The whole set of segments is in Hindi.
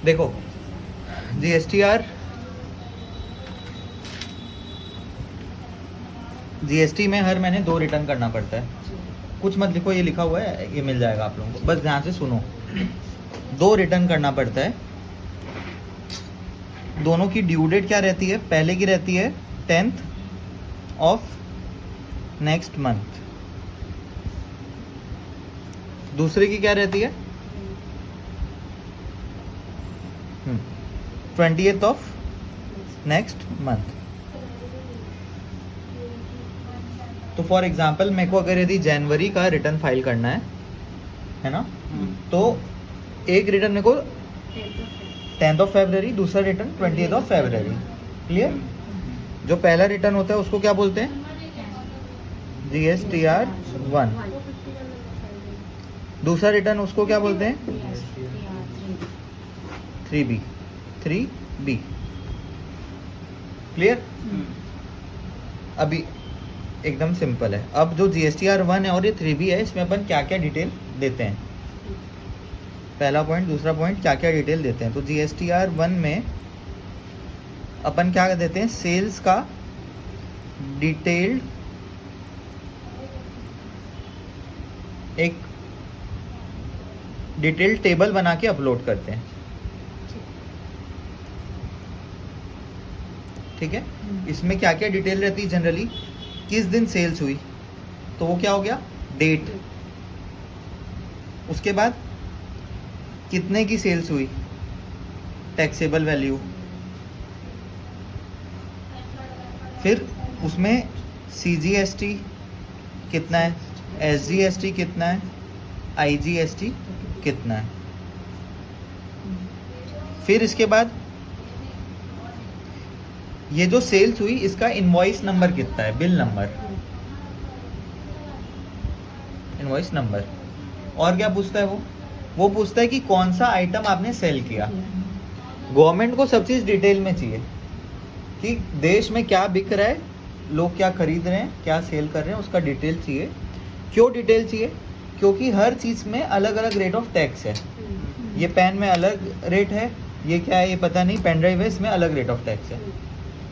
देखो जीएसटी में हर महीने 2 रिटर्न करना पड़ता है। कुछ मत लिखो, ये लिखा हुआ है, ये मिल जाएगा आप लोगों को, बस ध्यान से सुनो। 2 रिटर्न करना पड़ता है। दोनों की ड्यू डेट क्या रहती है? पहले की रहती है 10th ऑफ नेक्स्ट मंथ, दूसरे की क्या रहती है? 20th of next month. तो फॉर एग्जाम्पल मेरे को अगर यदि जनवरी का रिटर्न फाइल करना है ना, तो एक रिटर्न मेरे को 10th ऑफ फरवरी, दूसरा return 20th of February. Clear? जो पहला रिटर्न होता है उसको क्या बोलते हैं? GSTR 1। दूसरा रिटर्न उसको क्या बोलते हैं? 3B। क्लियर? अभी एकदम सिंपल है। अब जो GSTR 1 है और ये 3B है, इसमें अपन क्या क्या डिटेल देते हैं? पहला पॉइंट, दूसरा पॉइंट, क्या क्या डिटेल देते हैं? तो GSTR 1 में अपन क्या देते हैं? सेल्स का डिटेल्ड एक डिटेल टेबल बना के अपलोड करते हैं। ठीक है? इसमें क्या क्या डिटेल रहती है जनरली? किस दिन सेल्स हुई, तो वो क्या हो गया? डेट। उसके बाद कितने की सेल्स हुई? Taxable value. फिर उसमें CGST कितना है, SGST कितना है, IGST कितना है। फिर इसके बाद ये जो सेल्स हुई इसका इनवॉइस नंबर कितना है, बिल नंबर, इनवॉइस नंबर। और क्या पूछता है वो पूछता है कि कौन सा आइटम आपने सेल किया। गवर्नमेंट को सब चीज़ डिटेल में चाहिए कि देश में क्या बिक रहा है, लोग क्या खरीद रहे हैं, क्या सेल कर रहे हैं, उसका डिटेल चाहिए। क्यों डिटेल चाहिए? क्योंकि हर चीज़ में अलग अलग रेट ऑफ टैक्स है। ये पेन में अलग रेट है, ये क्या है ये पता नहीं, पेन ड्राइव है इसमें अलग रेट ऑफ टैक्स है।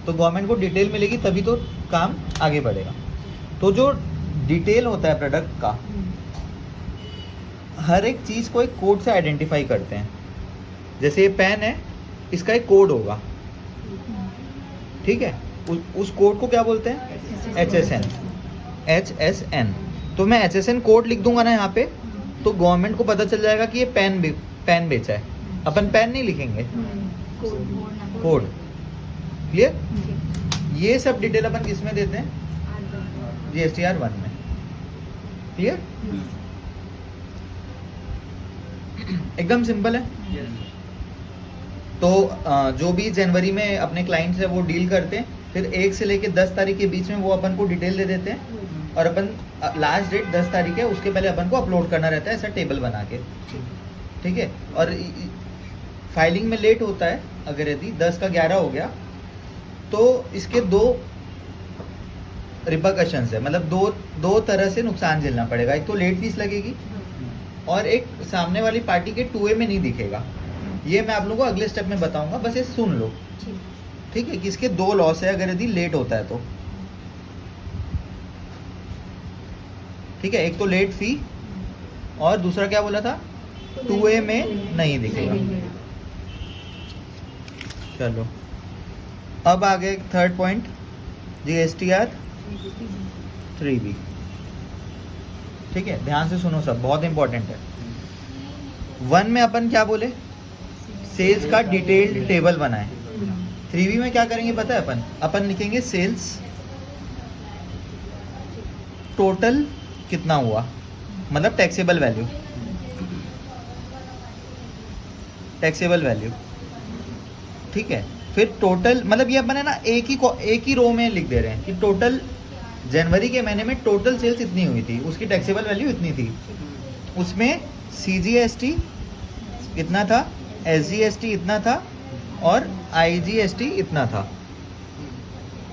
तो गवर्नमेंट को डिटेल मिलेगी तभी तो काम आगे बढ़ेगा। तो जो डिटेल होता है प्रोडक्ट का, हर एक चीज़ को एक कोड से आइडेंटिफाई करते हैं। जैसे ये पेन है, इसका एक कोड होगा, ठीक है? उस कोड को क्या बोलते हैं? HSN। तो मैं HSN कोड लिख दूंगा ना यहाँ पे, तो गवर्नमेंट को पता चल जाएगा कि ये पेन बेचा है। अपन पेन नहीं लिखेंगे, कोड। क्लियर? ये सब डिटेल अपन किस में देते हैं? GSTR 1 में। क्लियर? एकदम सिंपल है। तो जो भी जनवरी में अपने क्लाइंट्स है वो डील करते हैं, फिर 1 से लेके 10 तारीख के बीच में वो अपन को डिटेल दे देते हैं, और अपन लास्ट डेट 10 तारीख है, उसके पहले अपन को अपलोड करना रहता है ऐसा टेबल बना के। ठीक है? और फाइलिंग में लेट होता है, अगर यदि 10 का 11 हो गया तो इसके 2 रिपरकशंस है, मतलब दो तरह से नुकसान झेलना पड़ेगा। एक तो लेट फीस लगेगी, और एक सामने वाली पार्टी के 2A में नहीं दिखेगा। ये मैं आप लोगों को अगले स्टेप में बताऊंगा, बस ये सुन लो। ठीक है? कि इसके 2 लॉस है अगर यदि लेट होता है तो। ठीक है? एक तो लेट फी, और दूसरा क्या बोला था? 2A में नहीं दिखेगा। चलो अब आगे थर्ड पॉइंट, GSTR 3B। ठीक है? ध्यान से सुनो सब, बहुत इंपॉर्टेंट है। 1 में अपन क्या बोले? सेल्स का डिटेल्ड टेबल बनाए। 3B में क्या करेंगे पता है? अपन लिखेंगे सेल्स टोटल कितना हुआ, मतलब टैक्सेबल वैल्यू। ठीक है? फिर टोटल, मतलब ये अपन है ना एक ही रो में लिख दे रहे हैं कि टोटल जनवरी के महीने में टोटल सेल्स इतनी हुई थी, उसकी टैक्सेबल वैल्यू इतनी थी, उसमें CGST इतना था, SGST इतना था, और IGST इतना था।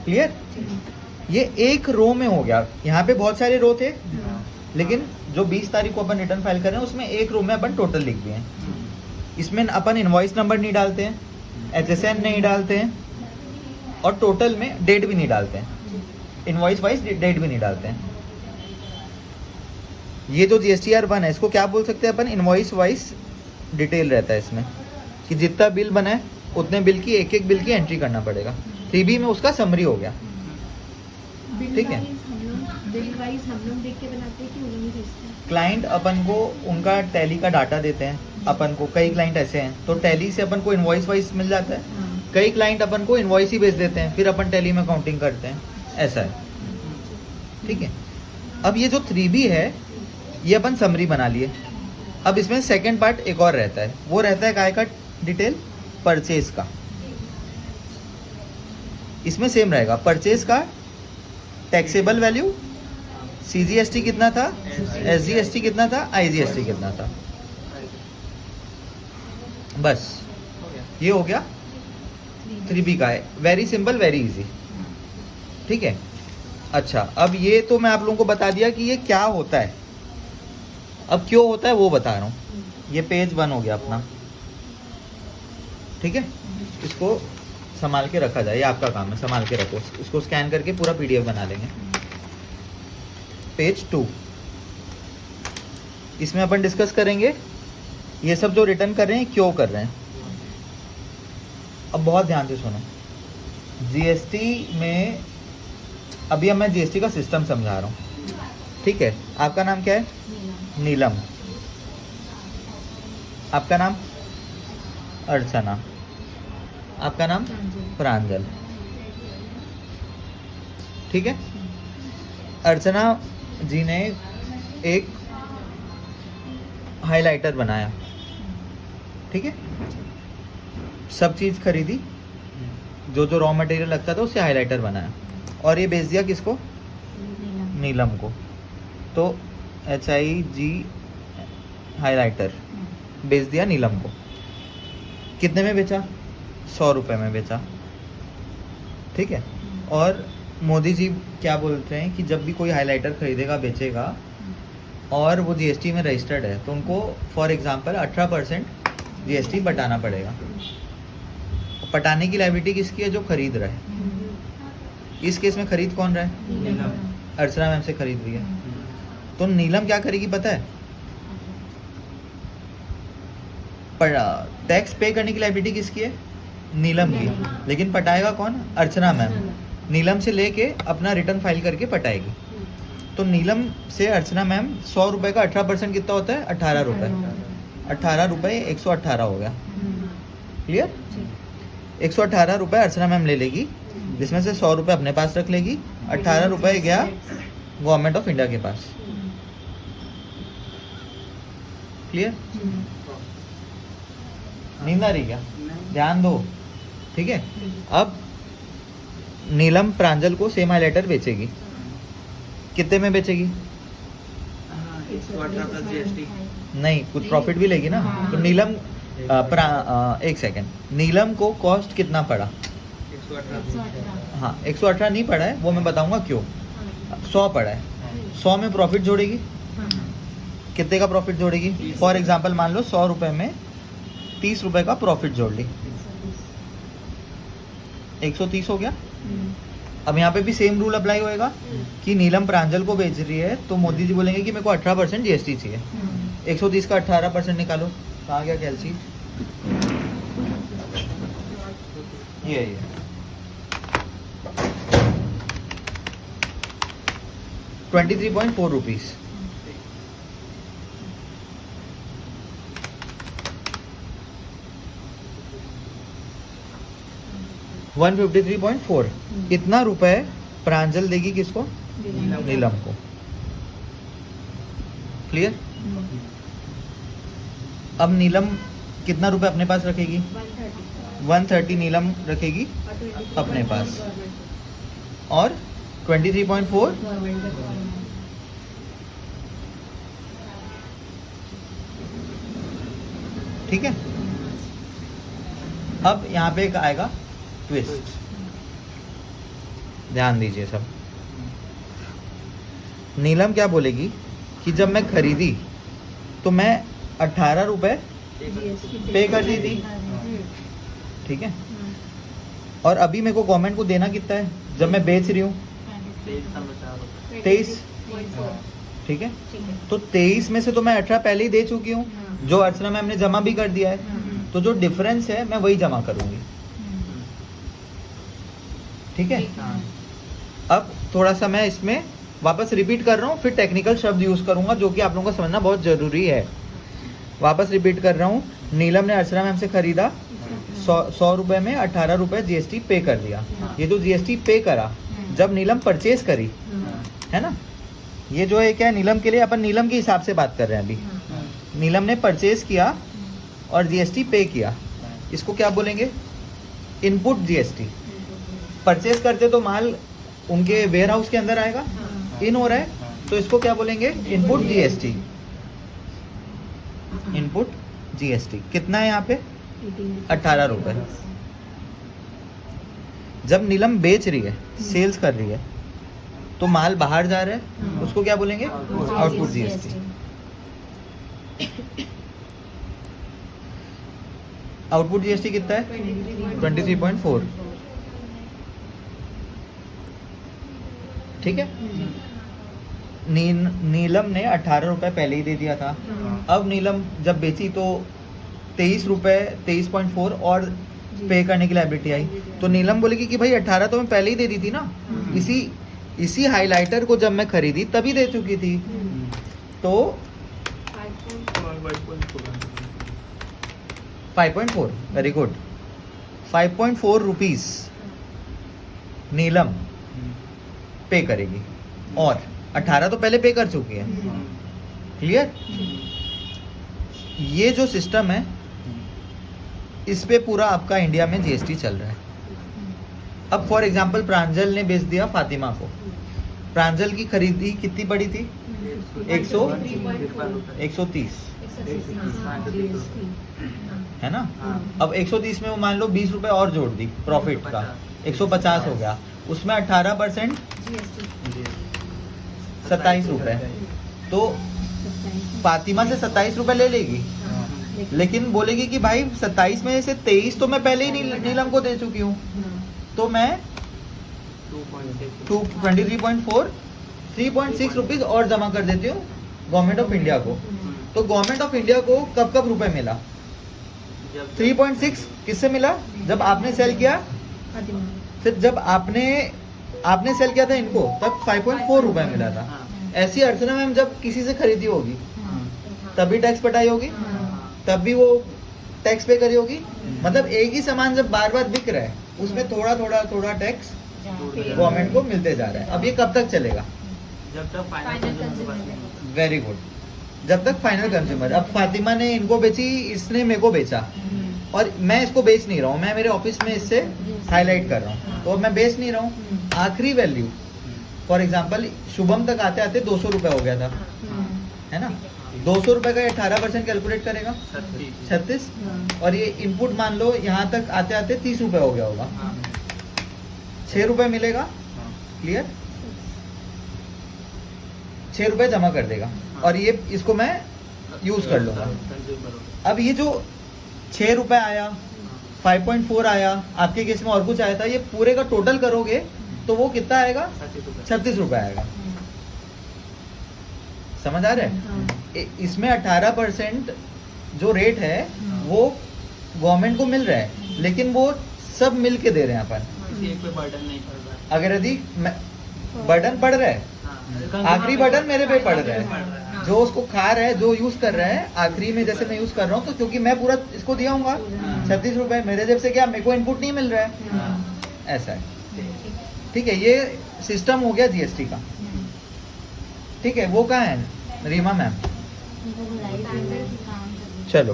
क्लियर? ये एक रो में हो गया। यहाँ पे बहुत सारे रो थे, लेकिन जो 20 तारीख को अपन रिटर्न फाइल कर रहे हैं उसमें एक रो में अपन टोटल लिख दिए हैं। इसमें अपन इनवॉइस नंबर नहीं डालते हैं, HSN नहीं डालते हैं, और टोटल में डेट भी नहीं डालते हैं, इनवॉइस वाइज डेट भी नहीं डालते हैं। ये जो GSTR1 है इसको क्या बोल सकते हैं अपन, इनवॉइस वाइज डिटेल रहता है इसमें, कि जितना बिल बना है उतने बिल की एक एक बिल की एंट्री करना पड़ेगा। 3B में उसका समरी हो गया, ठीक है। बिल वाइज हम लोग देख के बनाते हैं कि उन्होंने भेजते हैं? क्लाइंट अपन को उनका टैली का डाटा देते हैं, अपन को कई क्लाइंट ऐसे हैं तो टैली से अपन को इनवॉइस वाइज मिल जाता है, कई क्लाइंट अपन को इनवॉइस ही भेज देते हैं, फिर अपन टैली में काउंटिंग करते हैं, ऐसा है, ठीक है। अब ये जो 3B है ये अपन समरी बना लिए। अब इसमें सेकंड पार्ट एक और रहता है, वो रहता है काय का डिटेल, परचेज का। इसमें सेम रहेगा, परचेज का टैक्सेबल वैल्यू, CGST कितना था, SGST कितना था, IGST कितना था, बस ये हो गया 3B का है। वेरी सिंपल, वेरी इजी, ठीक है। अच्छा, अब ये तो मैं आप लोगों को बता दिया कि ये क्या होता है, अब क्यों होता है वो बता रहा हूँ। ये पेज 1 हो गया अपना, ठीक है। इसको संभाल के रखा जाए, ये आपका काम है, संभाल के रखो। इसको स्कैन करके पूरा PDF बना लेंगे। पेज 2, इसमें अपन डिस्कस करेंगे ये सब जो रिटर्न कर रहे हैं क्यों कर रहे हैं। अब बहुत ध्यान से सुनो, GST में अभी मैं GST का सिस्टम समझा रहा हूँ, ठीक है। आपका नाम क्या है? नीलम। आपका नाम? अर्चना। आपका नाम? प्रांजल, ठीक है। अर्चना जी ने एक हाइलाइटर बनाया, ठीक है। सब चीज़ खरीदी, जो जो रॉ मटेरियल लगता था उससे हाइलाइटर बनाया, और ये बेच दिया किसको? नीलम को। तो HIG हाइलाइटर बेच दिया नीलम को। कितने में बेचा? 100 रुपये में बेचा, ठीक है। और मोदी जी क्या बोलते हैं कि जब भी कोई हाइलाइटर खरीदेगा बेचेगा और वो GST में रजिस्टर्ड है तो उनको फॉर एग्जांपल 18% GST पटाना पड़ेगा। पटाने की लायबिलिटी किसकी है? जो खरीद रहा है। इस केस में खरीद कौन रहा है? अर्चना मैम से खरीद रही है। तो नीलम क्या करेगी पता है? पर टैक्स पे करने की लायबिलिटी किसकी है? नीलम की। लेकिन पटाएगा कौन? अर्चना मैम। नीलम से लेके अपना रिटर्न फाइल करके पटाएगी। तो नीलम से अर्चना मैम 100 रुपये का 18% कितना होता है? 18 रुपये। 18 रुपये 118 हो गया। क्लियर? 118 रुपये अर्चना मैम ले लेगी, जिसमें से 100 रुपये अपने पास रख लेगी, 18 रुपये गया गवर्नमेंट ऑफ इंडिया के पास। क्लियर? नींद आ रही क्या? ध्यान दो, ठीक है। अब नीलम प्रांजल को सेम हाइलाइटर बेचेगी। कितने में बेचेगी? 118 प्लस GST। नहीं, कुछ प्रॉफिट भी लेगी ना। तो नीलम एक सेकेंड, नीलम को कॉस्ट कितना पड़ा? 118। हाँ, 118 नहीं पड़ा है, वो मैं बताऊंगा क्यों। 100 पड़ा है। 100 में प्रॉफिट जोड़ेगी, कितने का प्रॉफिट जोड़ेगी? फॉर एग्जांपल मान लो 100 रुपये में 30 रुपये का प्रॉफिट जोड़ ली, 130 हो गया। अब यहाँ पे भी सेम रूल अप्लाई होएगा कि नीलम प्रांजल को बेच रही है तो मोदी जी बोलेंगे कि मेरे को 18% GST चाहिए। 130 का 18% निकालो, कहाँ गया कैलसी? ये 23.4 रुपीज। $153.4। इतना रुपए प्रांजल देगी किसको? नीलम को। क्लियर? अब नीलम कितना रुपए अपने पास रखेगी? 130 नीलम रखेगी अपने पास, और 23.4 ठीक है। अब यहाँ पे एक आएगा ट्विस्ट, ध्यान दीजिए सब। नीलम क्या बोलेगी कि जब मैं खरीदी तो मैं 18 रुपये GST पे कर दी थी, ठीक है। और अभी मेरे को गवर्नमेंट को देना कितना है जब मैं बेच रही हूँ? 23, ठीक है। ठीक है। तो 23 में से तो मैं 18 पहले ही दे चुकी हूँ, जो अर्चना मैम ने जमा भी कर दिया है। तो जो डिफरेंस है मैं वही जमा करूँगी, ठीक है। अब थोड़ा सा मैं इसमें वापस रिपीट कर रहा हूँ, फिर टेक्निकल शब्द यूज़ करूँगा जो कि आप लोगों को समझना बहुत ज़रूरी है। वापस रिपीट कर रहा हूँ, नीलम ने अर्चना मैम से खरीदा 100 रुपये में 18 रुपये GST पे कर दिया। ये जो GST पे करा जब नीलम परचेज करी, है ना, ये जो है क्या है नीलम के लिए, अपन नीलम के हिसाब से बात कर रहे हैं अभी। नीलम ने परचेज किया और GST पे किया, इसको क्या बोलेंगे? Input GST। परचेज करते तो माल उनके वेयर हाउस के अंदर आएगा, इन हो रहा है, तो इसको क्या बोलेंगे? Input GST। इनपुट GST कितना है यहाँ पे? 18 रुपये। जब नीलम बेच रही है, सेल्स कर रही है, तो माल बाहर जा रहा है, उसको क्या बोलेंगे? Output GST। आउटपुट GST कितना है? 23.4, ठीक है। नीलम ने 18 रुपये पहले ही दे दिया था। अब नीलम जब बेची तो 23 रुपये 23.4 और पे करने की लायबिलिटी आई, तो नीलम बोलेगी कि भाई 18 तो मैं पहले ही दे दी थी ना, इसी हाइलाइटर को जब मैं खरीदी तभी दे चुकी थी, तो 5.4, वेरी गुड, 5.4 रुपीज नीलम पे करेगी, और 18 तो पहले पे कर चुकी है। क्लियर? ये जो सिस्टम है, इस पे पूरा आपका इंडिया में GST चल रहा है। अब फॉर एग्जांपल प्रांजल ने बेच दिया फातिमा को, प्रांजल की खरीदी कितनी पड़ी थी? 130, है ना। अब 130 में वो मान लो 20 रुपए और जोड़ दी प्रॉफिट का, 150 हो गया, उसमें 18% 27 रुपए, तो फातिमा से 27 रुपए ले लेगी, लेकिन बोलेगी कि भाई 27 में से 23 तो मैं पहले ही नीलम को दे चुकी हूँ, तो मैं 23.4 3.6 रुपीज और जमा कर देती हूँ गवर्नमेंट ऑफ इंडिया को। तो गवर्नमेंट ऑफ इंडिया को कब कब रुपए मिला? 3.6 किससे मिला? जब आपने सेल किया, फिर जब आपने सेल किया था इनको, तब 5.4 रुपए मिला था। ऐसी अर्चना मैम जब किसी से खरीदी होगी तभी टैक्स पटाई होगी, तब भी वो टैक्स पे करी होगी। मतलब एक ही सामान जब बार बार बिक रहा है, उसमें थोड़ा थोड़ा थोड़ा टैक्स गवर्नमेंट को मिलते जा रहा है। अब ये कब तक चलेगा? जब तक फाइनल। वेरी गुड, जब तक फाइनल कंज्यूमर। अब फातिमा ने इनको बेची, इसने मेरे को बेचा, और मैं इसको बेच नहीं रहा हूँ, मैं मेरे ऑफिस में इससे हाईलाइट कर रहा हूँ, तो मैं बेच नहीं रहा हूँ। आखिरी वैल्यू फॉर एग्जांपल शुभम तक आते आते 200 रुपए हो गया था, है ना। 200 रुपए का 18% कैलकुलेट करेगा 36, और ये इनपुट मान लो यहाँ तक आते आते 30 रुपए हो गया होगा, 6 रुपए मिलेगा। क्लियर? 6 रुपए जमा कर देगा, और ये इसको मैं यूज कर लूंगा। अब ये जो 6 रुपए आया, 5.4 आया, आपके केस में और कुछ आया था, ये पूरे का टोटल करोगे तो वो कितना आएगा? 36 रुपए आएगा। समझ आ रहा है? इसमें 18% जो रेट है वो गवर्नमेंट को मिल रहा है, लेकिन वो सब मिल के दे रहे हैं अपन। किसी एक पे बर्डन नहीं पड़ रहा है। अगर यदि बर्डन पड़ रहा है, आखिरी बर्डन मेरे पे पड़ रहा है, जो उसको खा रहा है, जो यूज कर रहा है, आखिरी में जैसे मैं यूज कर रहा हूँ, तो क्योंकि मैं पूरा इसको दिया हूँ 36 रुपए, मेरे जेब से क्या, मेरे को इनपुट नहीं मिल रहा है, ऐसा है। ठीक है, ये सिस्टम हो गया GST का। ठीक है, वो कहाँ है रीमा मैम? चलो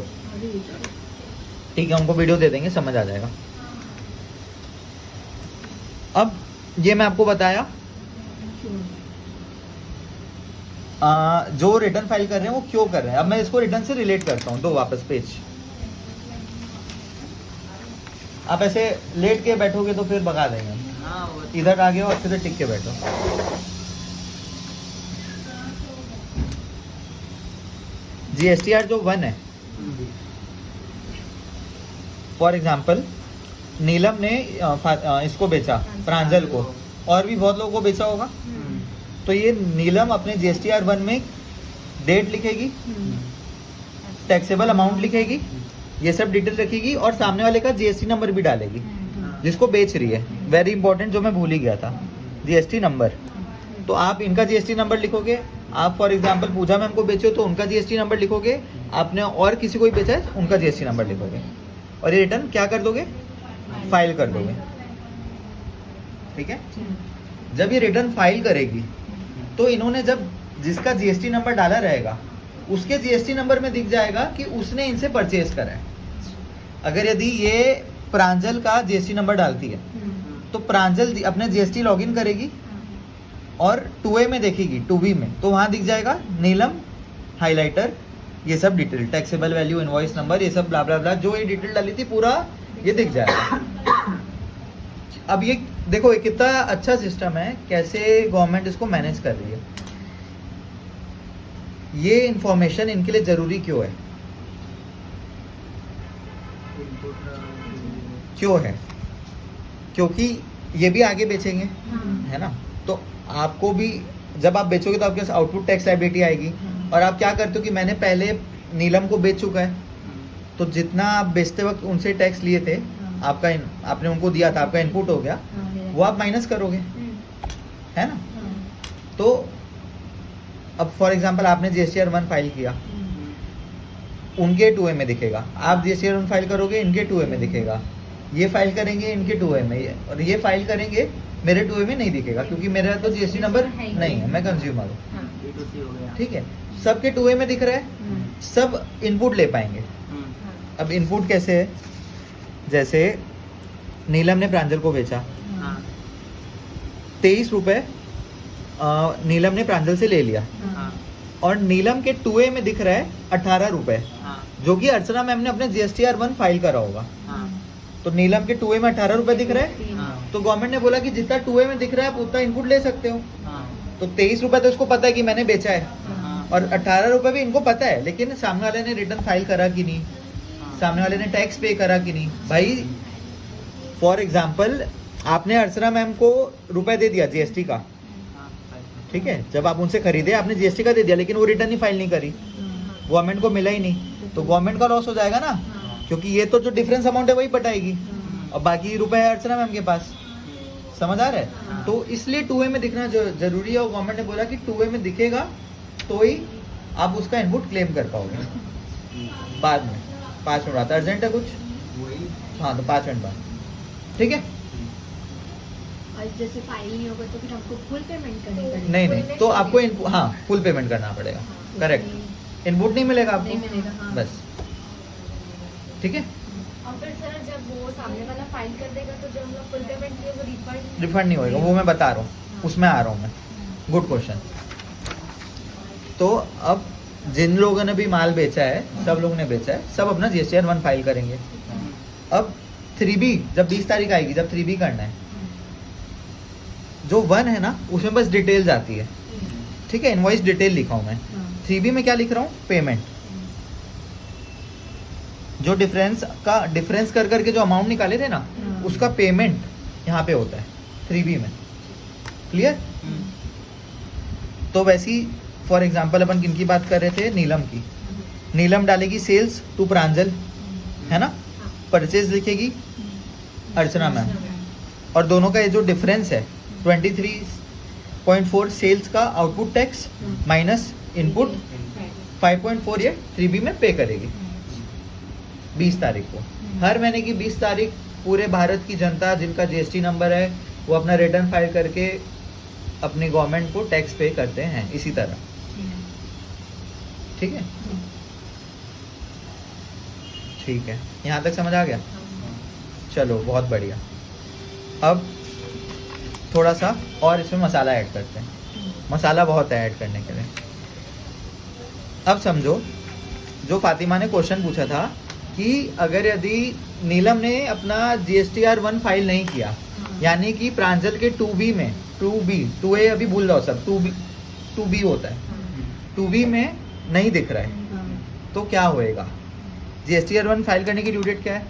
ठीक है, उनको वीडियो दे देंगे, समझ आ जाएगा। अब ये मैं आपको बताया, जो रिटर्न फाइल कर रहे हैं वो क्यों कर रहे हैं। अब मैं इसको रिटर्न से रिलेट करता हूँ। दो वापस पेज, आप ऐसे लेट के बैठोगे तो फिर भगा देंगे हम। इधर आ गए और अच्छे से टिक के बैठो। GSTR जो 1 है, फॉर एग्जाम्पल नीलम ने इसको बेचा, प्रांजल को, और भी बहुत लोगों को बेचा होगा। तो ये नीलम अपने GSTR1 में डेट लिखेगी, टैक्सेबल अमाउंट लिखेगी, ये सब डिटेल रखेगी, और सामने वाले का GST नंबर भी डालेगी जिसको बेच रही है। वेरी इंपॉर्टेंट, जो मैं भूल ही गया था, GST नंबर। तो आप इनका GST नंबर लिखोगे, आप फॉर एग्जांपल पूजा मैम को बेचे हो तो उनका GST नंबर लिखोगे, आपने और किसी को भी बेचा है उनका GST नंबर लिखोगे, और ये रिटर्न क्या कर दोगे, फाइल कर दोगे। ठीक है। जब ये रिटर्न फाइल करेगी तो इन्होंने जब जिसका GST नंबर डाला रहेगा उसके GST नंबर में दिख जाएगा कि उसने इनसे परचेज करा है। अगर यदि ये प्रांजल का GST नंबर डालती है तो प्रांजल अपने GST लॉगिन करेगी और 2A में देखेगी, 2B में, तो वहाँ दिख जाएगा नीलम हाइलाइटर, ये सब detail, taxable value, invoice number, ये सब ब्ला ब्ला ब्ला, जो ये डिटेल डाली थी पूरा ये दिख जाएगा। अब ये देखो ये कितना अच्छा सिस्टम है, कैसे गवर्नमेंट इसको मैनेज कर रही है। ये इंफॉर्मेशन इनके लिए जरूरी क्यों है? क्यों है? क्योंकि ये भी आगे बेचेंगे, है ना। तो आपको भी जब आप बेचोगे तो आपके पास आउटपुट टैक्स लायबिलिटी आएगी, और आप क्या करते हो कि मैंने पहले नीलम को बेच चुका है, तो जितना आप बेचते वक्त उनसे टैक्स लिए थे, आपका आपने उनको दिया था, आपका इनपुट हो गया, वो आप माइनस करोगे, है ना। तो अब फॉर एग्जांपल आपने GSTR1 फाइल किया, उनके 2A में दिखेगा, आप GSTR1 फाइल करोगे, इनके 2A में दिखेगा, ये फाइल करेंगे इनके 2A में, और ये फाइल करेंगे मेरे 2A में नहीं दिखेगा, क्योंकि मेरा तो GST नंबर नहीं है, मैं कंज्यूमर हूँ। ठीक है, सबके 2A में दिख रहा है, सब इनपुट ले पाएंगे। अब इनपुट कैसे है? जैसे नीलम ने प्रांजल को बेचा, 23 रुपए नीलम ने प्रांजल से ले लिया, और नीलम के 2A में दिख रहा है 18 रुपए, जो कि अर्चना मैम ने अपने GSTR1 फाइल करा होगा। तो नीलम के 2A में 18 रुपए दिख रहा है, तो गवर्नमेंट ने बोला कि जितना 2A में दिख रहा है आप उतना इनपुट ले सकते हो। तो 23 रुपए तो इसको पता है कि मैंने बेचा है, और 18 रुपए भी इनको पता है, लेकिन सामने वाले ने रिटर्न फाइल करा कि नहीं, सामने वाले ने टैक्स पे करा कि नहीं। भाई फॉर एग्जाम्पल आपने अर्चना मैम को रुपए दे दिया GST का, ठीक है, जब आप उनसे खरीदे आपने GST का दे दिया, लेकिन वो रिटर्न ही फाइल नहीं करी, गवर्नमेंट को मिला ही नहीं, तो गवर्नमेंट का लॉस हो जाएगा ना, क्योंकि ये तो जो डिफरेंस अमाउंट है वही पटाएगी, और बाकी रुपए है अर्चना मैम के पास। समझ आ रहा है? तो इसलिए 2A में दिखना जरूरी है, और गवर्नमेंट ने बोला कि 2A में दिखेगा तो ही आप उसका इनपुट क्लेम कर पाओगे। बाद में 5 मिनट बाद, अर्जेंट है कुछ? हाँ, तो 5 मिनट बाद, ठीक है। और जैसे फाइल नहीं होगा तो फिर हमको फुल पेमेंट करनी पड़ेगी? नहीं, तो आपको हाँ फुल पेमेंट करना पड़ेगा, करेक्ट। इनपुट नहीं मिलेगा आपको, नहीं मिलेगा, हाँ। बस, ठीक है। और फिर सर जब वो सामने वाला फाइल कर देगा तो जब हम लोग फुल पेमेंट किए वो रिफंड नहीं होएगा, वो मैं बता रहा हूँ, उसमें आ रहा हूँ मैं। Good question. तो अब जिन लोगों ने भी माल बेचा है, सब लोगों ने बेचा है, सब अपना GSTR1 फाइल करेंगे। अब 3B जब 20 तारीख आएगी, जब 3B करना है, जो 1 है ना उसमें बस डिटेल्स आती है, ठीक है, इनवॉइस डिटेल लिखा हूँ मैं। 3B में क्या लिख रहा हूँ? पेमेंट। जो डिफरेंस कर करके जो अमाउंट निकाले थे ना, उसका पेमेंट यहाँ पे होता है 3B में। क्लियर? तो वैसी फॉर एग्जाम्पल अपन किनकी बात कर रहे थे? नीलम की। नीलम डालेगी सेल्स टू प्रांजल, है ना, परचेज लिखेगी अर्चना मैम, और दोनों का ये जो डिफरेंस है 23.4 सेल्स का आउटपुट टैक्स माइनस इनपुट 5.4 ये 3B में पे करेगी 20 तारीख को। हर महीने की 20 तारीख पूरे भारत की जनता जिनका GST नंबर है वो अपना रिटर्न फाइल करके अपनी गवर्नमेंट को टैक्स पे करते हैं, इसी तरह। ठीक है, ठीक है, यहाँ तक समझ आ गया? चलो बहुत बढ़िया। अब थोड़ा सा और इसमें मसाला ऐड करते हैं, मसाला बहुत है ऐड करने के लिए। अब समझो, जो फातिमा ने क्वेश्चन पूछा था कि अगर यदि नीलम ने अपना GSTR1 फाइल नहीं किया, यानी कि प्रांजल के 2B में 2A अभी भूल जाओ सब, 2B होता है, 2B में नहीं दिख रहा है, तो क्या होएगा? GSTR1 फाइल करने की ड्यू डेट क्या है?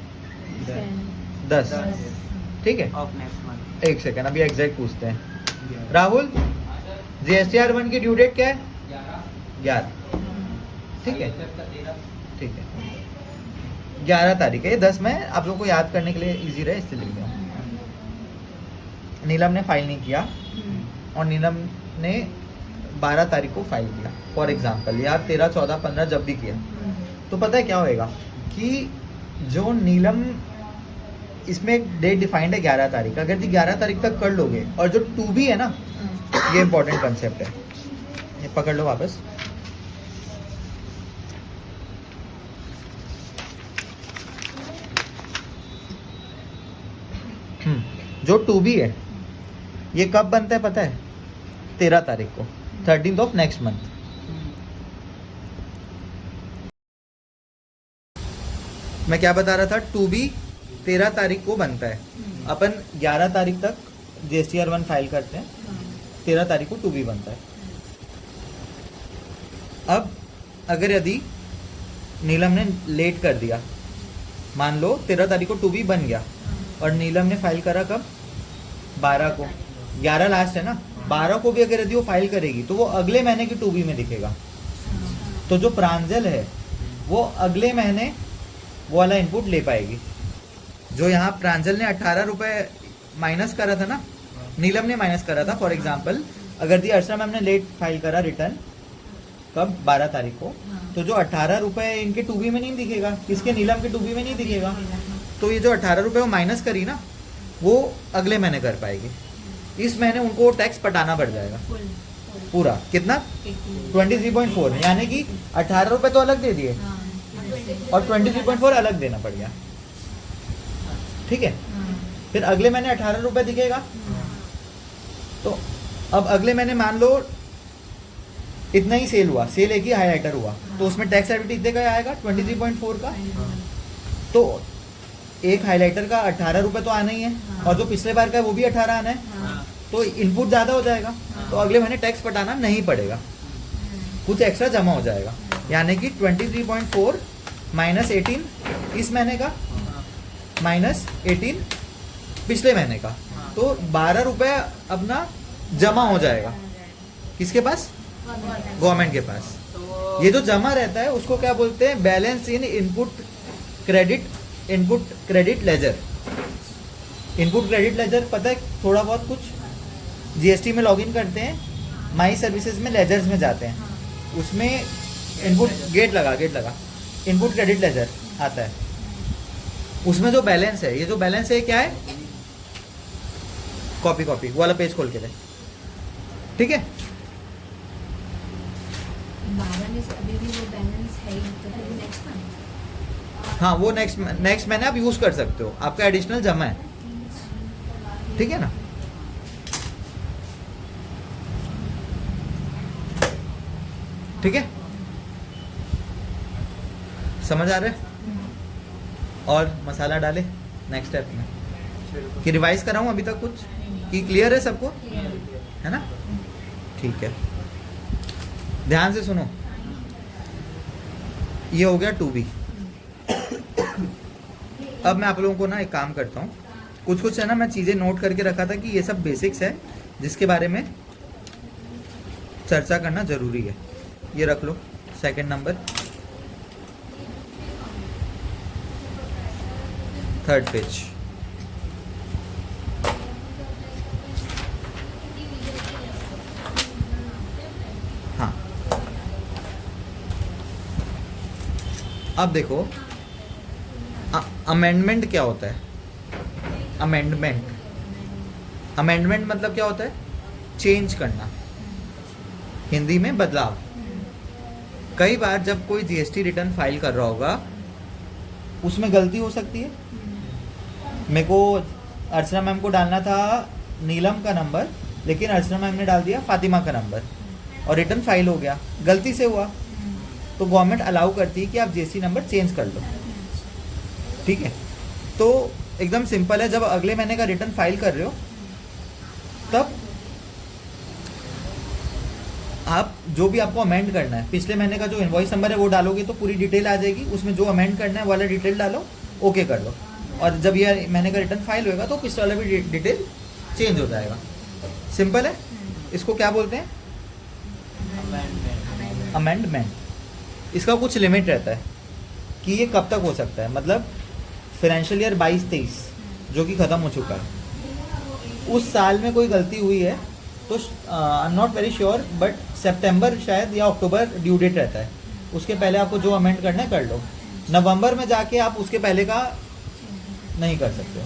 10। ठीक है, ऑफ नेक्स्ट मंथ। एक सेकेंड, अभी एग्जैक्ट पूछते हैं। राहुल, GSTR1 की ड्यू डेट क्या है? 11। ठीक है, ठीक है, 11 तारीख है। ये 10 में आप लोगों को याद करने के लिए इजी रहे इसलिए लिख दिया। नीलम ने फाइल नहीं किया और नीलम ने 12 तारीख को फाइल किया फॉर एग्जाम्पल, या 13, 14, 15 जब भी किया, तो पता है क्या होएगा कि जो नीलम, इसमें एक डेट डिफाइंड है 11 तारीख, अगर ये 11 तारीख तक कर लोगे, और जो टू बी है ना, ये इंपॉर्टेंट कंसेप्ट है, ये पकड़ लो वापस। जो टू बी है ये कब बनता है पता है? 13 तारीख को, 13th ऑफ नेक्स्ट मंथ। मैं क्या बता रहा था? टू बी 13 तारीख को बनता है, अपन 11 तारीख तक GSTR1 फाइल करते हैं, 13 तारीख को टू बी बनता है। अब अगर यदि नीलम ने लेट कर दिया, मान लो 13 तारीख को टू बी बन गया और नीलम ने फाइल करा कब? 12 को, 11 लास्ट है ना, 12 को भी अगर यदि वो फाइल करेगी तो वो अगले महीने की टू बी में दिखेगा। तो जो प्रांजल है वो अगले महीने वो वाला इनपुट ले पाएगी। जो यहाँ प्रांजल ने 18 रुपए माइनस करा था ना, नीलम ने माइनस करा था फॉर एग्जाम्पल, अगर दी अर्चना मैम ने लेट फाइल करा रिटर्न कब? 12 तारीख को, तो जो 18 रुपए इनके टू बी में नहीं दिखेगा, किसके? नीलम के टू बी में नहीं दिखेगा। तो ये जो 18 रुपए वो माइनस करी ना, वो अगले महीने कर पाएगी। इस महीने उनको टैक्स पटाना पड़ जाएगा पूरा। कितना? 23.4, यानी कि 18 रुपए तो अलग दे दिए और 23.4 अलग देना पड़ गया। ठीक है, फिर अगले महीने 18 रुपए दिखेगा। तो अब अगले महीने मान लो इतना ही सेल हुआ, सेल एक ही हाईलाइटर हुआ, तो उसमें टैक्स लायबिलिटी इतने का आएगा 23.4 का। तो एक हाईलाइटर का 18 रुपए तो आना ही है, और जो पिछले बार का है वो भी 18 आना है, तो इनपुट ज़्यादा हो जाएगा, तो अगले महीने टैक्स पटाना नहीं पड़ेगा, कुछ एक्स्ट्रा जमा हो जाएगा। यानी कि 23.4 माइनस 18 इस महीने का, माइनस 18 पिछले महीने का, तो 12 रुपए अपना जमा हो जाएगा। किसके पास? गवर्नमेंट के पास। ये जो जमा रहता है उसको क्या बोलते हैं? बैलेंस इन input credit ledger. Input credit ledger पता है थोड़ा बहुत कुछ? जीएसटी में लॉगिन करते हैं, माई सर्विसेज में लेजर्स में जाते हैं, उसमें इनपुट गेट लगा इनपुट क्रेडिट लेजर आता है, उसमें जो बैलेंस है, ये जो बैलेंस है क्या है? कॉपी वो वाला पेज खोल के दे। ठीक है, 12 में से अभी भी वो बैलेंस है ही, तो फिर नेक्स्ट मंथ। हाँ वो नेक्स्ट महीने आप यूज कर सकते हो, आपका एडिशनल जमा है। ठीक है ना? ठीक है, समझ आ रहा है? और मसाला डाले नेक्स्ट स्टेप में कि रिवाइज कराऊं अभी तक कुछ कि क्लियर है सबको? है ना? ठीक है, ध्यान से सुनो। ये हो गया टू बी। अब मैं आप लोगों को ना एक काम करता हूँ, कुछ है ना, मैं चीज़ें नोट करके रखा था कि ये सब बेसिक्स है जिसके बारे में चर्चा करना जरूरी है। ये रख लो, सेकंड नंबर, थर्ड पेज। हाँ, अब देखो अमेंडमेंट क्या होता है? अमेंडमेंट मतलब क्या होता है? चेंज करना, हिंदी में बदलाव। कई बार जब कोई जीएसटी रिटर्न फाइल कर रहा होगा उसमें गलती हो सकती है। मेरे को अर्चना मैम को डालना था नीलम का नंबर, लेकिन अर्चना मैम ने डाल दिया फातिमा का नंबर और रिटर्न फाइल हो गया, गलती से हुआ, तो गवर्नमेंट अलाउ करती है कि आप जीएसटी नंबर चेंज कर लो। ठीक है, तो एकदम सिंपल है, जब अगले महीने का रिटर्न फाइल कर रहे हो तब आप जो भी आपको अमेंड करना है, पिछले महीने का जो इनवॉइस नंबर है वो डालोगे तो पूरी डिटेल आ जाएगी, उसमें जो अमेंड करना है वाला डिटेल डालो, ओके कर लो। और जब ये महीने का रिटर्न फाइल होएगा तो पिछले वाला भी डिटेल चेंज हो जाएगा। सिंपल है। इसको क्या बोलते हैं? अमेंडमेंट। अमेंडमेंट। इसका कुछ लिमिट रहता है कि ये कब तक हो सकता है, मतलब फाइनेंशियल ईयर 22-23 जो कि ख़त्म हो चुका है, उस साल में कोई गलती हुई है तो I am not very sure, but सितंबर शायद या अक्टूबर ड्यू डेट रहता है, उसके पहले आपको जो अमेंड करना है कर लो। नवंबर में जाके आप उसके पहले का नहीं कर सकते हो,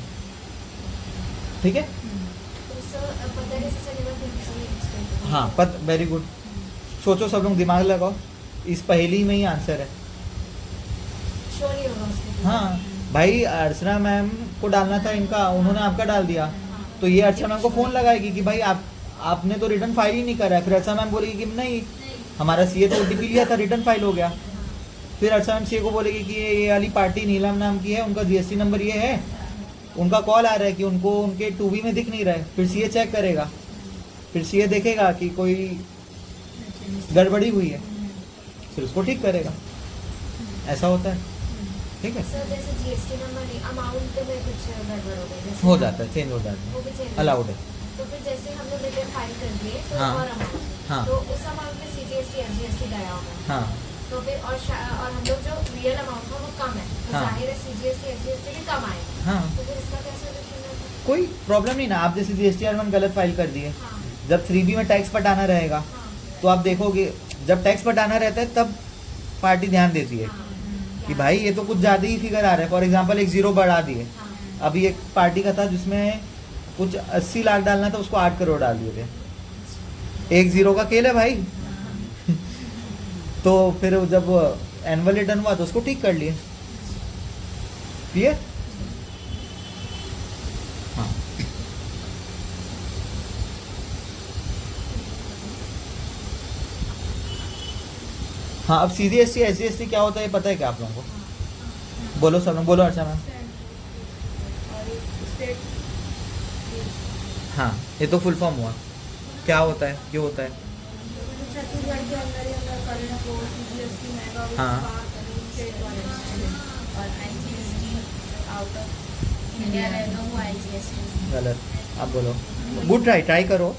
ठीक है? तो सर पता कैसे चलेगा फिर सही एक्सप्लेन करो। हाँ, वेरी गुड। सोचो सब लोग, दिमाग लगाओ, इस पहेली में ही आंसर है। श्योर नहीं होगा उसके। हाँ भाई, अर्चना मैम को डालना था इनका, उन्होंने आपका डाल दिया, तो ये अर्चना मैम को फ़ोन लगाएगी कि भाई आपने तो रिटर्न फाइल ही नहीं करा है। फिर अर्चना मैम बोलेगी कि नहीं, हमारा सीए तो ओटीपी लिया था, रिटर्न फाइल हो गया। फिर अर्चना मैम सीए को बोलेगी कि ये वाली पार्टी नीलम नाम की है, उनका जीएसटी नंबर ये है, उनका कॉल आ रहा है कि उनको उनके 2B में दिख नहीं रहा है। फिर सीए चेक करेगा, फिर सीए देखेगा कि कोई गड़बड़ी हुई है, फिर उसको ठीक करेगा। ऐसा होता है, ठीक है? सर जैसे जीएसटी नंबर नहीं, अमाउंट में कुछ गड़बड़ हो गई जैसे हो जाता है, चेंज हो जाता वो भी है, चेंज अलाउड है। तो फिर जैसे हम लोग रिटर्न फाइल कर दिए तो हाँ, और अमाउंट, हाँ। तो उस अमाउंट में सीजीएसटी एसजीएसटी गया होगा, हाँ तो फिर और हम लोग जो रियल अमाउंट था वो कम है, तो हाँ। जाहिर है सीजीएसटी एसजीएसटी भी कम आएगा, हाँ, तो फिर इसका क्या सोल्यूशन है? कोई प्रॉब्लम नहीं ना। आप जैसे GSTR1 गलत फाइल कर दिए, हाँ जब 3B में टैक्स पटाना रहेगा हाँ तो आप देखोगे, जब टैक्स पटाना रहता है तब पार्टी ध्यान देती है हाँ, कि भाई ये तो कुछ ज़्यादा ही फिगर आ रहा है। फॉर एग्जांपल एक ज़ीरो बढ़ा दिए। हाँ, अभी एक पार्टी का था जिसमें कुछ 80 लाख डालना था, उसको 8 करोड़ डाल दिए थे। एक ज़ीरो का खेल है भाई। तो फिर जब एनुअल रिटर्न हुआ तो उसको ठीक कर लिए। क्लियर? हाँ, हाँ। अब CGST SGST क्या होता है ये पता है क्या आप लोगों को? बोलो सब लोग, बोलो अर्चना मैम। हाँ, ये तो फुल फॉर्म हुआ। क्या होता है, क्यों होता है? छत्तीसगढ़ के अंदर ही अंदर करना को सीजीएसटी महंगा और हाँ। स्टेट वाले और आईजीएसटी आउट ऑफ इंडिया रहेगा वो आईजीएसटी। गलत, आप बोलो। गुड ट्राई, ट्राई करो,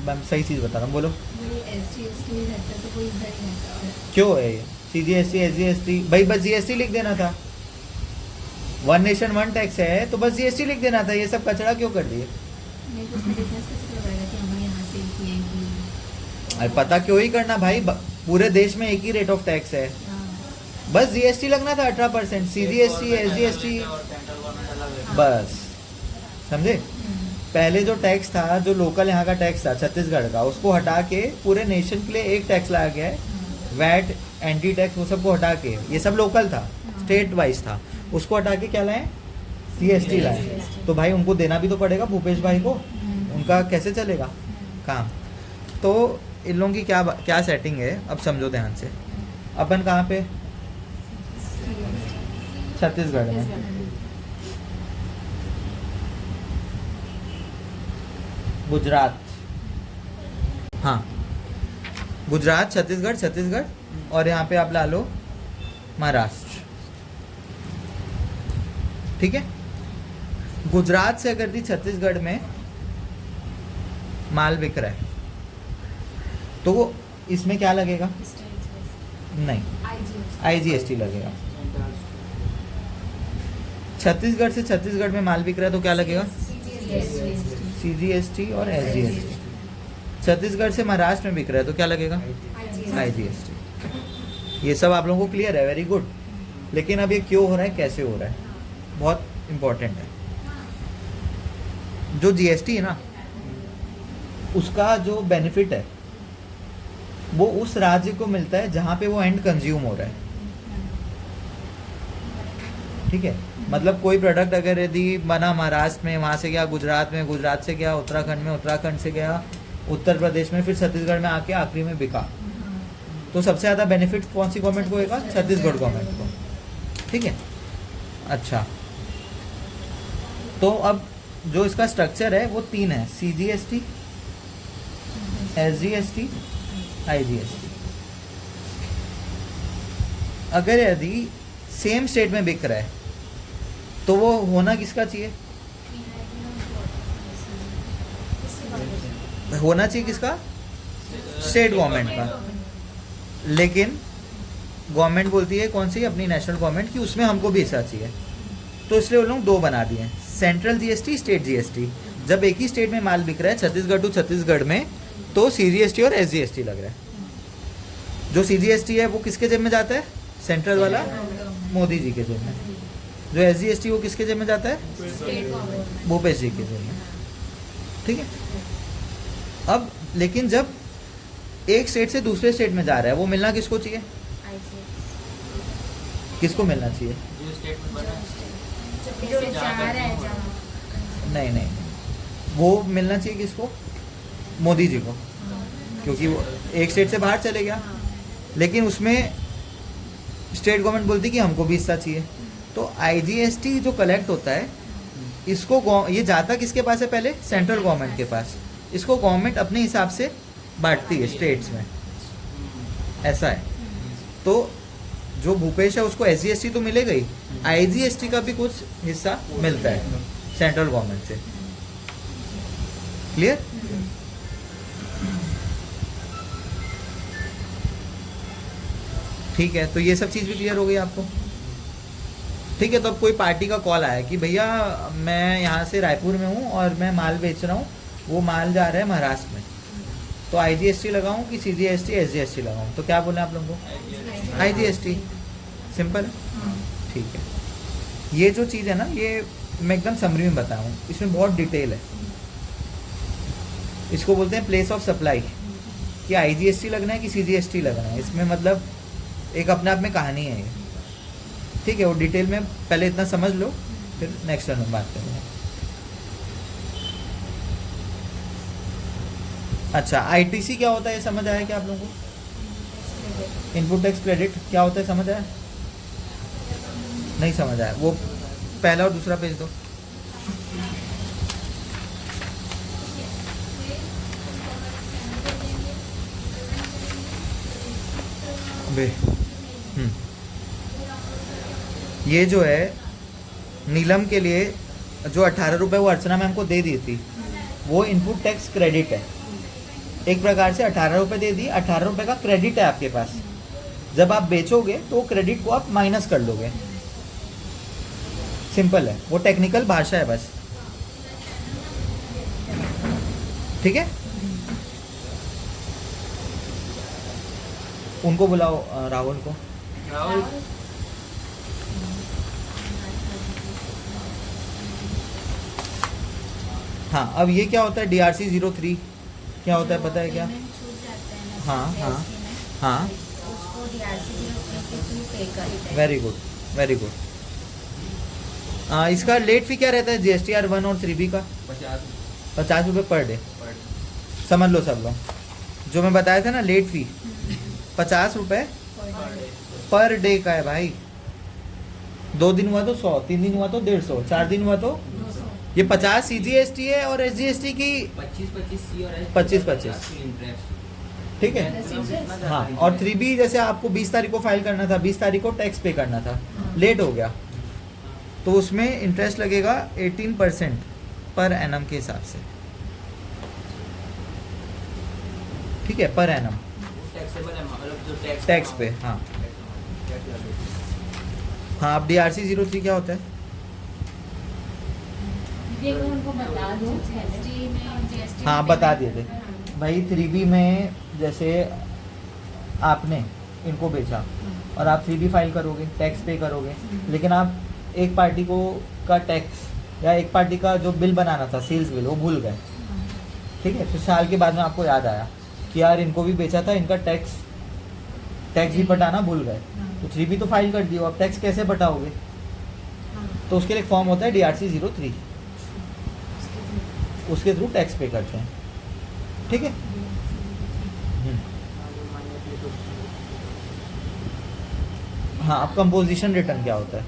मैं सही चीज़ बता रहा हूँ, बोलो। एसजीएसटी रहता है तो कोई इधर ही रहता है। क्यों है ये CGST SGST? भाई बस GST लिख देना था। वन नेशन वन टैक्स है तो बस GST लिख देना था, ये सब कचरा क्यों कर दिए? नहीं तो उसमें डिफरेंस कैसे पता पड़ेगा कि हमारे यहाँ से किए हैं कि अरे पता क्यों ही करना भाई, पूरे देश में एक ही रेट ऑफ टैक्स है, बस GST लगना था 18%, CGST SGST और सेंट्रल गवर्नमेंट अलग है। बस, समझे? पहले जो टैक्स था, जो लोकल यहाँ का टैक्स था छत्तीसगढ़ का, उसको हटा के पूरे नेशन के लिए एक टैक्स लाया गया है, वैट, एंटी टैक्स, वो सबको हटा के, ये सब लोकल था, स्टेट वाइज था, उसको हटा के क्या लाए? CST लाए। तो भाई उनको देना भी तो पड़ेगा, भूपेश भाई को, उनका कैसे चलेगा काम? तो इन लोगों की क्या सेटिंग है, अब समझो ध्यान से। अपन कहाँ पे? छत्तीसगढ़ में। गुजरात, हाँ, गुजरात, छत्तीसगढ़ और यहाँ पे आप ला लो महाराष्ट्र, ठीक है? गुजरात से अगर छत्तीसगढ़ में माल बिक रहा है तो वो इसमें क्या लगेगा? नहीं, IGST लगेगा। छत्तीसगढ़ से छत्तीसगढ़ में माल बिक रहा है तो क्या लगेगा? CGST और SGST। छत्तीसगढ़ से महाराष्ट्र में बिक रहा है तो क्या लगेगा? IGST। ये सब आप लोगों को क्लियर है, वेरी गुड। लेकिन अब ये क्यों हो रहा है, कैसे हो रहा है, बहुत इम्पोर्टेंट है। जो GST है ना, उसका जो बेनिफिट है वो उस राज्य को मिलता है जहाँ पे वो एंड कंज्यूम हो रहा है, ठीक है? मतलब कोई प्रोडक्ट अगर यदि बना महाराष्ट्र में, वहाँ से गया गुजरात में, गुजरात से गया उत्तराखंड में, उत्तराखंड से गया उत्तर प्रदेश में, फिर छत्तीसगढ़ में आके आखिरी में बिका, तो सबसे ज़्यादा बेनिफिट कौन सी गवर्नमेंट को होगा? छत्तीसगढ़ गवर्नमेंट को, ठीक है? अच्छा, तो अब जो इसका स्ट्रक्चर है वो 3 है, CGST, SGST, IGST। अगर यदि सेम स्टेट में बिक रहा है तो वो होना किसका चाहिए? होना चाहिए किसका? स्टेट गवर्नमेंट का। लेकिन गवर्नमेंट बोलती है कौन सी? अपनी नेशनल गवर्नमेंट की, उसमें हमको भी हिस्सा चाहिए। तो इसलिए वो लोग दो बना दिए हैं, सेंट्रल जीएसटी, स्टेट जीएसटी। जब एक ही स्टेट में माल बिक रहा है, छत्तीसगढ़ टू छत्तीसगढ़ में, तो सीजीएसटी और एसजीएसटी लग रहा है। जो सीजीएसटी है वो किसके जेब में जाता है? सेंट्रल वाला मोदी जी के जेब में। जो एसजीएसटी वो किसके जेब में जाता है? State government. भूपेश जी के जेब में। ठीक है। अब लेकिन जब एक स्टेट से दूसरे स्टेट में जा रहा है, वो मिलना किसको चाहिए? किसको मिलना चाहिए? जो स्टेट में बना है, जो जा रहा है जहाँ नहीं नहीं, वो मिलना चाहिए किसको? मोदी जी को, क्योंकि वो एक स्टेट से बाहर चले गया। लेकिन उसमें स्टेट गवर्नमेंट बोलती कि हमको भी हिस्सा चाहिए। तो आईजीएसटी जो कलेक्ट होता है, इसको ये जाता किसके पास है? पहले सेंट्रल गवर्नमेंट के पास। इसको गवर्नमेंट अपने हिसाब से बांटती है स्टेट्स में, ऐसा है। तो जो भूपेश है उसको एसजीएसटी तो मिलेगा ही, आईजीएसटी का भी कुछ हिस्सा मिलता है सेंट्रल गवर्नमेंट से। क्लियर? ठीक है, तो ये सब चीज़ भी क्लियर हो गई आपको? ठीक है। तो अब कोई पार्टी का कॉल आया कि भैया मैं यहाँ से रायपुर में हूँ और मैं माल बेच रहा हूँ, वो माल जा रहा है महाराष्ट्र में, तो आईजीएसटी लगाऊं कि सीजीएसटी, एसजीएसटी लगाऊं? तो क्या बोले आप लोगों को? आईजीएसटी। सिंपल है। ठीक है। ये जो चीज़ है ना, ये मैं एकदम समरी में बताऊँ, इसमें बहुत डिटेल है। इसको बोलते हैं प्लेस ऑफ सप्लाई, कि आईजीएसटी लगना है कि सीजीएसटी लगना है। इसमें मतलब एक अपने आप में कहानी है ये। ठीक है, वो डिटेल में पहले इतना समझ लो, फिर नेक्स्ट टर्न में बात करेंगे। अच्छा, आईटीसी क्या होता है ये समझ आया क्या आप लोगों को? इनपुट टैक्स क्रेडिट क्या होता है समझ आया? नहीं समझ आया? वो पहला और दूसरा पेज दो। ये जो है नीलम के लिए जो 18 रुपये वो अर्चना मैम को दे दी थी, वो इनपुट टैक्स क्रेडिट है। एक प्रकार से 18 रुपये दे दी, 18 रुपये का क्रेडिट है आपके पास। जब आप बेचोगे तो क्रेडिट को आप माइनस कर लोगे। सिंपल है, वो टेक्निकल भाषा है बस। ठीक है, उनको बुलाओ, राहुल को। राहुल हाँ, अब ये क्या होता है DRC 03 क्या होता है पता है क्या? पेमेंट छूट जाता है ना हाँ, हाँ, GST में, हाँ, उसको DRC 03 के थ्रू पे करते हैं। Very good, very good. इसका लेट फी क्या रहता है GSTR 1 और 3B का? 50 रुपये पर डे। समझ लो सब लोग, जो मैं बताया था ना लेट फी 50 रुपये पर डे का है भाई। 2 दिन हुआ तो 100, 3 दिन हुआ तो 150, 4 दिन हुआ तो ये 50 CGST है और SGST की 25 सी और 25 ठीक है। हाँ, और 3B जैसे आपको 20 तारीख को फाइल करना था, 20 तारीख को टैक्स पे करना था, लेट हो गया तो उसमें इंटरेस्ट लगेगा 18% पर एनम के हिसाब से। ठीक है, पर एनम टैक्सेबल है, मतलब जो टैक्स पे। हाँ हाँ, अब DRC 03 क्या होता है? ये उनको बता दो। GST में GST हाँ, में बता payment दिए थे हाँ। भाई। 3B में जैसे आपने इनको बेचा और आप 3B फाइल करोगे, टैक्स पे करोगे, लेकिन आप एक पार्टी को का टैक्स या एक पार्टी का जो बिल बनाना था, सेल्स बिल, वो भूल गए। ठीक है, फिर साल के बाद में आपको याद आया कि यार इनको भी बेचा था, इनका टैक्स भी पटाना भूल गए, तो 3B तो फाइल कर दियो, अब टैक्स कैसे पटाओगे? तो उसके लिए एक फॉर्म होता है DRC 03, उसके थ्रू टैक्स पे करते हैं। ठीक है। हाँ, अब कंपोजिशन रिटर्न क्या होता है?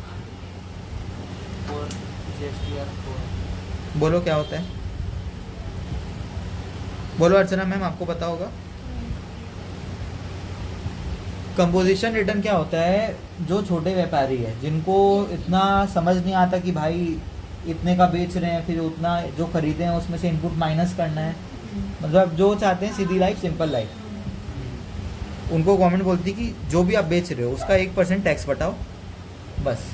बोलो क्या होता है? बोलो अर्चना मैम, आपको पता होगा। कंपोजिशन रिटर्न क्या होता है? जो छोटे व्यापारी है जिनको इतना समझ नहीं आता कि भाई इतने का बेच रहे हैं, फिर उतना जो खरीदे हैं उसमें से इनपुट माइनस करना है, मतलब जो चाहते हैं सीधी लाइफ, सिंपल लाइफ, उनको गवर्नमेंट बोलती कि जो भी आप बेच रहे हो उसका 1% टैक्स बटाओ, बस।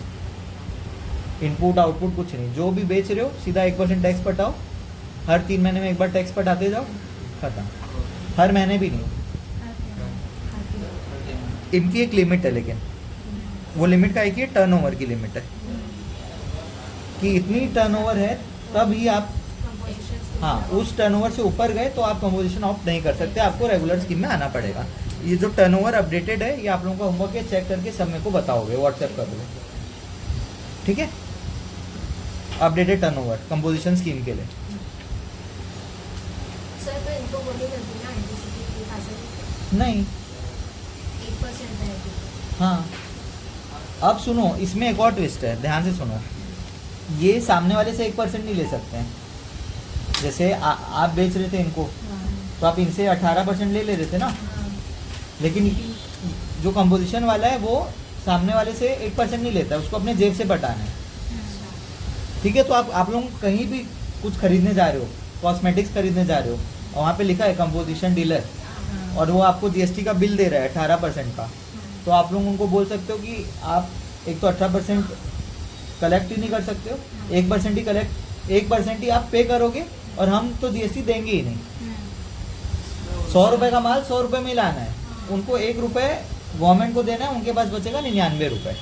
इनपुट आउटपुट कुछ नहीं, जो भी बेच रहे हो सीधा 1% टैक्स बटाओ, हर 3 महीने में एक बार टैक्स बटाते जाओ, खत्म। हर महीने भी नहीं, इनकी एक लिमिट है, लेकिन वो लिमिट का एक ही टर्नओवर की लिमिट है कि इतनी टर्नओवर है तब ही आप, हाँ, उस टर्नओवर से ऊपर गए तो आप कंपोजिशन ऑफ नहीं कर सकते, आपको रेगुलर स्कीम में आना पड़ेगा। ये जो टर्नओवर अपडेटेड है ये आप लोगों का होमवर्क है, चेक करके सब मेरे को बताओगे, व्हाट्सएप कर दोगे, ठीक है। अपडेटेड टर्नओवर कंपोजिशन स्कीम के लिए। सर तो इनको वो नहीं करती ना एंटीसिपेट की फैसिलिटी, नहीं, 1% है तो। हाँ, अब सुनो, इसमें एक और ट्विस्ट है, ध्यान से सुनो। ये सामने वाले से 1% नहीं ले सकते हैं। जैसे आप बेच रहे थे इनको, तो आप इनसे 18% ले रहे थे ना, लेकिन जो कंपोजिशन वाला है वो सामने वाले से 1% नहीं लेता है, उसको अपने जेब से बटाना है, ठीक है। तो आप लोग कहीं भी कुछ खरीदने जा रहे हो, कॉस्मेटिक्स खरीदने जा रहे हो, और वहाँ पे लिखा है कंपोजिशन डीलर, और वो आपको जीएसटी का बिल दे रहा है 18% का, तो आप लोग उनको बोल सकते हो कि आप एक तो 18% कलेक्ट ही नहीं कर सकते हो, 1% ही कलेक्ट, 1% ही आप पे करोगे, और हम तो जीएसटी देंगे ही नहीं। 100 रुपये का माल 100 रुपये में ही लाना है, उनको 1 रुपये गवर्नमेंट को देना है, उनके पास बचेगा 99 रुपये,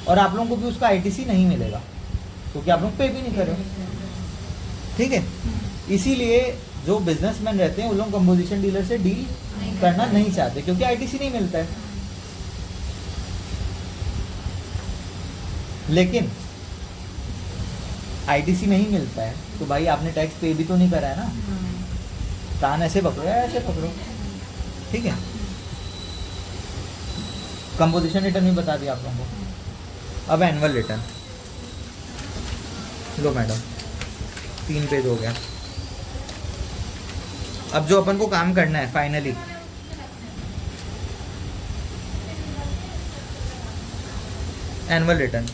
और आप लोगों को भी उसका आईटीसी नहीं मिलेगा क्योंकि आप लोग पे भी नहीं कर रहे हो, ठीक है। इसीलिए जो बिजनेसमैन रहते हैं वो लोग कंपोजिशन डीलर से डील करना नहीं चाहते, क्योंकि आईटीसी नहीं मिलता है। लेकिन आईटीसी नहीं मिलता है तो भाई आपने टैक्स पे भी तो नहीं करा है ना, कान ऐसे पकड़ो या ऐसे पकड़ो, ठीक है। कंपोजिशन रिटर्न भी बता दिया आप लोगों को। अब एनुअल रिटर्न लो मैडम, 3 पेज हो गया। अब जो अपन को काम करना है फाइनली, एनुअल रिटर्न।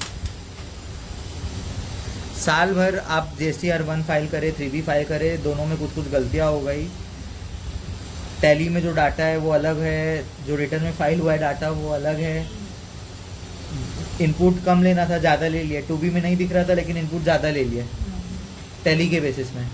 साल भर आप GSTR1 फाइल करें, 3B फाइल करें, दोनों में कुछ कुछ गलतियाँ हो गई। टैली में जो डाटा है वो अलग है, जो रिटर्न में फाइल हुआ है डाटा वो अलग है। इनपुट कम लेना था, ज़्यादा ले लिया। 2B में नहीं दिख रहा था लेकिन इनपुट ज़्यादा ले लिया टैली के बेसिस में।